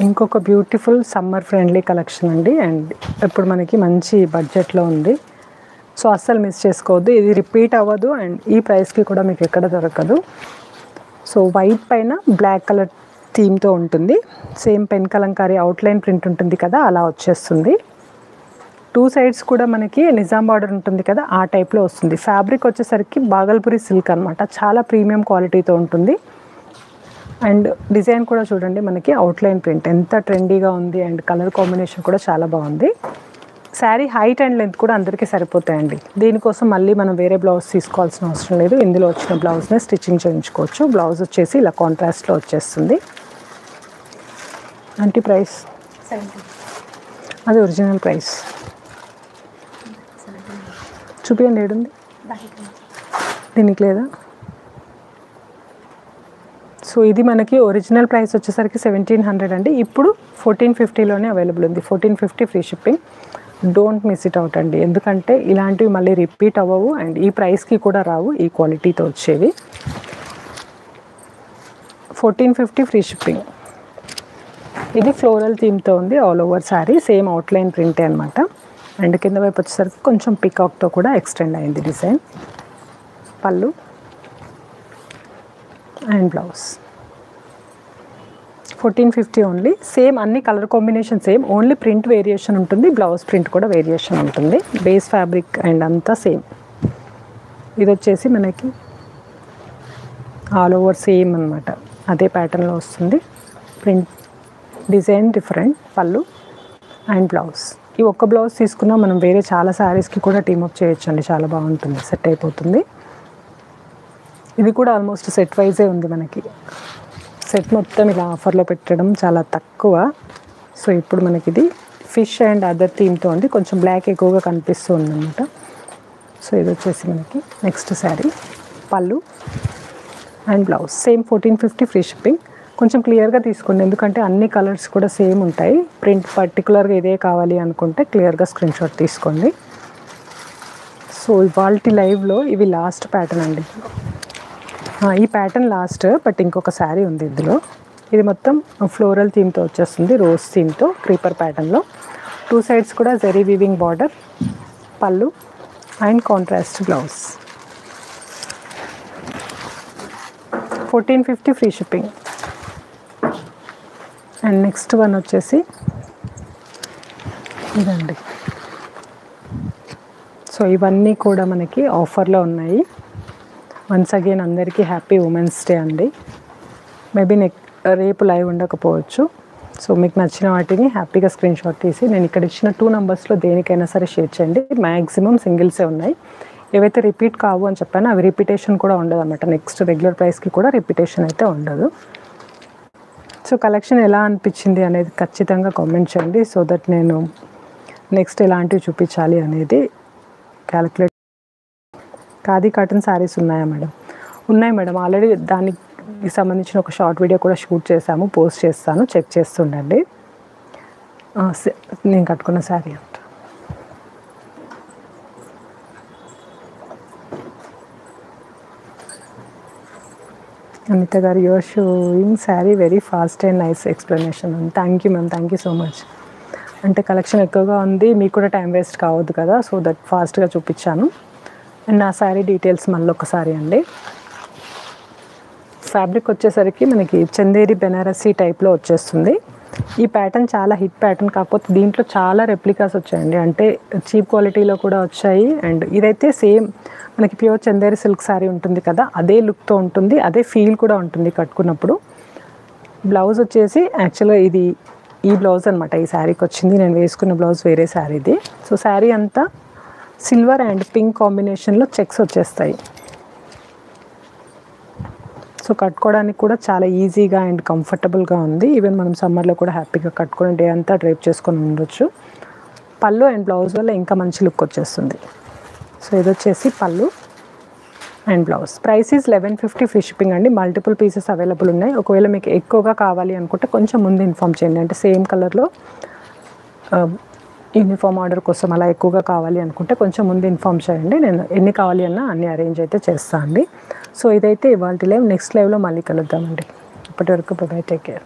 ఇంకొక beautiful summer friendly collection అండి. And ఇప్పుడు మనకి మంచి బడ్జెట్లో ఉంది. సో అస్సలు మిస్ చేసుకోవద్దు. ఇది రిపీట్ అవ్వదు అండ్ ఈ ప్రైస్కి కూడా మీకు ఎక్కడ దొరకదు. సో వైట్ పైన బ్లాక్ కలర్ థీమ్తో ఉంటుంది. Same pen Kalamkari outline print ఉంటుంది కదా, అలా వచ్చేస్తుంది. 2 సైడ్స్ కూడా మనకి నిజాం బార్డర్ ఉంటుంది కదా, ఆ టైప్లో వస్తుంది. ఫ్యాబ్రిక్ వచ్చేసరికి బాగల్పూరి సిల్క్ అనమాట. చాలా ప్రీమియం క్వాలిటీతో ఉంటుంది. అండ్ డిజైన్ కూడా చూడండి, మనకి అవుట్లైన్ ప్రింట్ ఎంత ట్రెండీగా ఉంది. అండ్ కలర్ కాంబినేషన్ కూడా చాలా బాగుంది. శారీ హైట్ అండ్ లెంత్ కూడా అందరికీ సరిపోతాయండి. దీనికోసం మళ్ళీ మనం వేరే బ్లౌజ్ తీసుకోవాల్సిన అవసరం లేదు. ఇందులో వచ్చిన బ్లౌజ్నే స్టిచ్చింగ్ చేయించుకోవచ్చు. బ్లౌజ్ వచ్చేసి ఇలా కాంట్రాస్ట్లో వచ్చేస్తుంది. అంటే ప్రైస్ 70. అది ఒరిజినల్ ప్రైస్. చూపించండి, ఏడుంది దీనికి లేదా? సో ఇది మనకి ఒరిజినల్ ప్రైస్ వచ్చేసరికి 1700 అండి. ఇప్పుడు 1450లోనే అవైలబుల్ ఉంది. 1450 free shipping. Don't miss it out అండి. ఎందుకంటే ఇలాంటివి మళ్ళీ రిపీట్ అవ్వవు అండ్ ఈ ప్రైస్కి కూడా రావు, ఈ క్వాలిటీతో వచ్చేవి. 1450 ఫ్రీ షిప్పింగ్. ఇది ఫ్లోరల్ థీమ్తో ఉంది. All over sari same outline ప్రింటే అనమాట. అండ్ కింద వైపు వచ్చేసరికి కొంచెం పికాక్తో కూడా ఎక్స్టెండ్ అయింది డిజైన్. పళ్ళు అండ్ బ్లౌజ్. 1450 ఓన్లీ. సేమ్ అన్ని colour combination same, only print variation ఉంటుంది. బ్లౌజ్ ప్రింట్ కూడా వేరియేషన్ ఉంటుంది. బేస్ ఫ్యాబ్రిక్ అండ్ అంతా సేమ్. ఇది వచ్చేసి మనకి ఆల్ ఓవర్ సేమ్ అనమాట, అదే ప్యాటర్న్లో వస్తుంది. Print design different. పళ్ళు అండ్ బ్లౌజ్. ఈ ఒక్క బ్లౌజ్ తీసుకున్నా మనం వేరే చాలా శారీస్కి కూడా టీమప్ చేయొచ్చు అండి. చాలా బాగుంటుంది, సెట్ అయిపోతుంది. ఇది కూడా ఆల్మోస్ట్ సెట్ వైజే ఉంది మనకి. సెట్ మొత్తం ఇలా ఆఫర్లో పెట్టడం చాలా తక్కువ. సో ఇప్పుడు మనకి ఇది ఫిష్ అండ్ అదర్ థీమ్తో ఉంది. కొంచెం బ్లాక్ ఎక్కువగా కనిపిస్తూ ఉందన్నమాట. సో ఇది వచ్చేసి మనకి నెక్స్ట్ శారీ. పళ్ళు and blouse same 1450 free shipping. కొంచెం క్లియర్గా తీసుకోండి, ఎందుకంటే అన్ని కలర్స్ కూడా సేమ్ ఉంటాయి. ప్రింట్ పర్టికులర్గా ఇదే కావాలి అనుకుంటే క్లియర్గా స్క్రీన్ షాట్ తీసుకోండి. సో ఇవాల్టి లైవ్లో ఇవి లాస్ట్ ప్యాటర్న్ అండి. ఈ ప్యాటర్న్ లాస్ట్, బట్ ఇంకొక శారీ ఉంది ఇందులో. ఇది మొత్తం ఫ్లోరల్ థీమ్తో వచ్చేస్తుంది, రోజ్ థీమ్తో క్రీపర్ ప్యాటర్న్లో. 2 సైడ్స్ కూడా జరీ వీవింగ్ బార్డర్. పళ్ళు and contrast blouse. 1450 free shipping. And next one వచ్చేసి ఇదండి. సో ఇవన్నీ కూడా మనకి ఆఫర్లో ఉన్నాయి. వన్స్ అగైన్ అందరికీ హ్యాపీ ఉమెన్స్ డే అండి. మేబీ రేపు లైవ్ ఉండకపోవచ్చు. సో మీకు నచ్చిన వాటిని హ్యాపీగా స్క్రీన్ షాట్ తీసి నేను ఇక్కడ ఇచ్చిన 2 నంబర్స్లో దేనికైనా సరే షేర్ చేయండి. మ్యాక్సిమం సింగిల్సే ఉన్నాయి. ఏవైతే రిపీట్ కావు అని చెప్పానో అవి రిపీటేషన్ కూడా ఉండదు అనమాట. నెక్స్ట్ రెగ్యులర్ ప్రైస్కి కూడా రిపీటేషన్ అయితే ఉండదు. సో కలెక్షన్ ఎలా అనిపించింది అనేది ఖచ్చితంగా కామెంట్ చేయండి. సో దట్ నేను నెక్స్ట్ ఎలాంటివి చూపించాలి అనేది క్యాలిక్యులేట్. ఖాదీ కాటన్ శారీస్ ఉన్నాయా మేడం? ఉన్నాయి మేడం. ఆల్రెడీ దానికి సంబంధించిన ఒక షార్ట్ వీడియో కూడా షూట్ చేశాము, పోస్ట్ చేస్తాను, చెక్ చేస్తుండండి. నేను కట్టుకున్న శారీ అంట. అనిత గారు, your sowing sari very fast and nice explanation. Thank you ma'am, thank you so much. అంటే కలెక్షన్ ఎక్కువగా ఉంది, మీకు కూడా టైం వేస్ట్ కావద్దు కదా, సో దట్ ఫాస్ట్గా చూపించాను. అండ్ నా శారీ డీటెయిల్స్ మళ్ళీ ఒకసారి అండి. ఫ్యాబ్రిక్ వచ్చేసరికి మనకి చందేరి బెనారసీ టైప్లో వచ్చేస్తుంది. ఈ ప్యాటర్న్ చాలా హిట్ ప్యాటర్న్, కాకపోతే దీంట్లో చాలా రెప్లికాస్ వచ్చాయండి. అంటే చీప్ క్వాలిటీలో కూడా వచ్చాయి. అండ్ ఇదైతే సేమ్ మనకి ప్యూర్ చందేరి సిల్క్ శారీ ఉంటుంది కదా, అదే లుక్తో ఉంటుంది, అదే ఫీల్ కూడా ఉంటుంది కట్టుకున్నప్పుడు. బ్లౌజ్ వచ్చేసి యాక్చువల్గా ఇది ఈ బ్లౌజ్ అనమాట ఈ శారీకి వచ్చింది. నేను వేసుకున్న బ్లౌజ్ వేరే శారీది. సో శారీ అంతా సిల్వర్ అండ్ పింక్ కాంబినేషన్లో చెక్స్ వచ్చేస్తాయి. సో కట్టుకోవడానికి కూడా చాలా ఈజీగా అండ్ కంఫర్టబుల్గా ఉంది. ఈవెన్ మనం సమ్మర్లో కూడా హ్యాపీగా కట్టుకొని డే అంతా డ్రైప్ చేసుకొని ఉండొచ్చు. పళ్ళు అండ్ బ్లౌజ్ వల్ల ఇంకా మంచి లుక్ వచ్చేస్తుంది. సో ఇది వచ్చేసి పళ్ళు and blouse. Price is 1150 free shipping అండి. మల్టిపుల్ పీసెస్ అవైలబుల్ ఉన్నాయి. ఒకవేళ మీకు ఎక్కువగా కావాలి అనుకుంటే కొంచెం ముందు ఇన్ఫామ్ చేయండి. అంటే సేమ్ కలర్లో యూనిఫామ్ ఆర్డర్ కోసం అలా ఎక్కువగా కావాలి అనుకుంటే కొంచెం ముందు ఇన్ఫామ్ చేయండి. నేను ఎన్ని కావాలి అన్నా అన్ని అరేంజ్ అయితే చేస్తాను అండి. సో ఇదైతే ఇవాళ లైవ్. నెక్స్ట్ లైవ్లో మళ్ళీ కలుద్దామండి. ఇప్పటి వరకు బై, టేక్ కేర్.